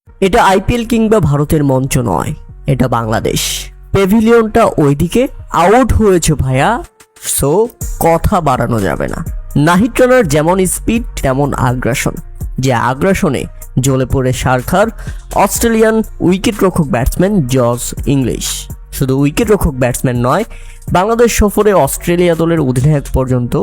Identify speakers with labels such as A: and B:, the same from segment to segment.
A: এটা আইপিএল কিংবা ভারতের মঞ্চ নয়, এটা বাংলাদেশ। প্যাভিলিয়নটা ওইদিকে, আউট হয়েছে ভাইয়া, সো কথা বাড়ানো যাবে না। নাহিদ রানার যেমন স্পিড তেমন আগ্রাসন, যে আগ্রাসনে জ্বলে পড়ে শারখার অস্ট্রেলিয়ান উইকেটরক্ষক ব্যাটসম্যান জস ইংলিশ। শুধু উইকেটরক্ষক ব্যাটসম্যান নয়, বাংলাদেশ সফরে অস্ট্রেলিয়া দলের অধিনায়ক পর্যন্ত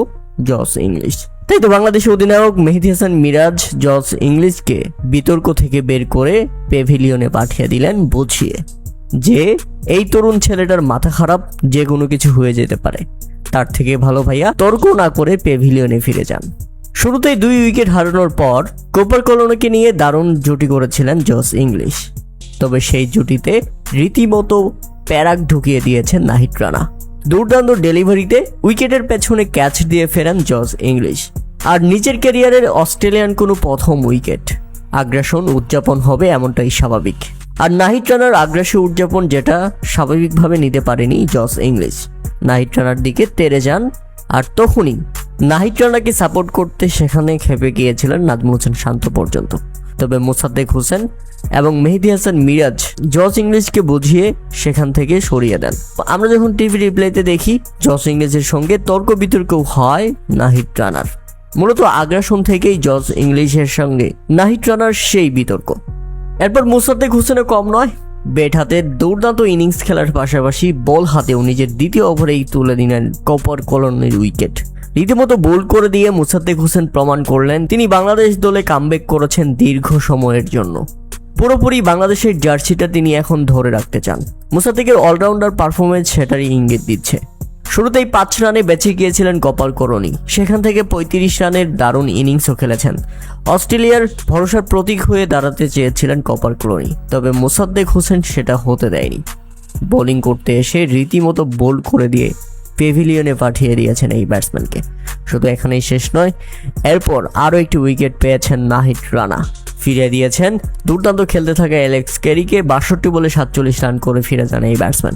A: জস ইংলিশ। তাই তো বাংলাদেশের অধিনায়ক মেহেদী হাসান মিরাজ জস ইংলিশকে বিতর্ক থেকে বের করে প্যাভিলিয়নে পাঠিয়ে দিলেন বুঝিয়ে যে এই তরুণ ছেলেটার মাথা খারাপ, যে কোনো কিছু হয়ে যেতে পারে, তার থেকে ভালো ভাইয়া তর্ক না করে প্যাভিলিয়নে ফিরে যান। শুরুতেই 2 উইকেট হারানোর পর কোপার কলোনিকে নিয়ে দারুণ জুটি করেছিলেন জস ইংলিশ, তবে সেই জুটিতে রীতিমতো প্যারাক ঢুকিয়ে দিয়েছেন নাহিদ রানা। দুর্দান্ত ডেলিভারিতে উইকেটের পেছনে ক্যাচ দিয়ে ফেরেন জস ইংলিশ। আর নিজের ক্যারিয়ারের অস্ট্রেলিয়ান কোনো প্রথম উইকেট, আগ্রাসন উদযাপন হবে এমনটাই স্বাভাবিক। আর নাহিদ রানার আগ্রাসী উদযাপন যেটা স্বাভাবিকভাবে নিতে পারেনি জস ইংলিশ, নাহিদ রানার দিকে তেড়ে যান। আর তখনই নাহিদ রানাকে সাপোর্ট করতে সেখানে খেপে গিয়েছিলেন নাজমুল হোসেন শান্ত পর্যন্ত। তবে মোসাদ্দেক হোসেন এবং মেহেদী হাসান মিরাজ জস ইংলিশকে বুঝিয়ে সেখান থেকে সরিয়ে দেন। আমরা যখন টিভি রিপ্লেতে দেখি, জস ইংলিশের সঙ্গে তর্ক বিতর্ক হয় নাহিদ রানার। মূলত আগ্রাসন থেকেই জস ইংলিশের সঙ্গে নাহিদ রানার সেই বিতর্ক। এরপর মোসাদ্দেক হোসেনও কম নয়, ব্যাট হাতে দুর্দান্ত ইনিংস খেলার পাশাপাশি বল হাতেও নিজের দ্বিতীয় ওভারেই তুলে দিলেন কোপার কলোনির উইকেট। রীতিমতো বোল্ড করে দিয়ে মোসাদ্দেক হোসেন প্রমাণ করলেন তিনি বাংলাদেশ দলে কামব্যাক করেছেন দীর্ঘ সময়ের জন্য। পুরোপুরি বাংলাদেশের জার্সিটা তিনি এখন ধরে রাখতে চান। মোসাদ্দেকের অলরাউন্ডার পারফরমেন্স সেটারই ইঙ্গিত দিচ্ছে। শুরুতেই 5 রানে বেঁচে গিয়েছিলেন কপাল করণী, সেখান থেকে 35 রানের দারুণ ইনিংসও খেলেছেন। অস্ট্রেলিয়ার ভরসার প্রতীক হয়ে দাঁড়াতে চেয়েছিলেন কপাল করণী, তবে মোসাদ্দেক হোসেন সেটা হতে দেয়নি। বোলিং করতে এসে রীতিমতো বোল্ড করে দিয়ে প্যাভিলিয়নে পাঠিয়ে দিয়েছেন এই ব্যাটসম্যানকে। শুধু এখানেই শেষ নয়, এরপর আরও একটি উইকেট পেয়েছেন নাহিদ রানা, ফিরে দিয়েছেন দুর্দান্ত খেলতে থাকা অ্যালেক্স ক্যারিকে। 62 বলে 47 রান করে ফিরে যান এই ব্যাটসম্যান।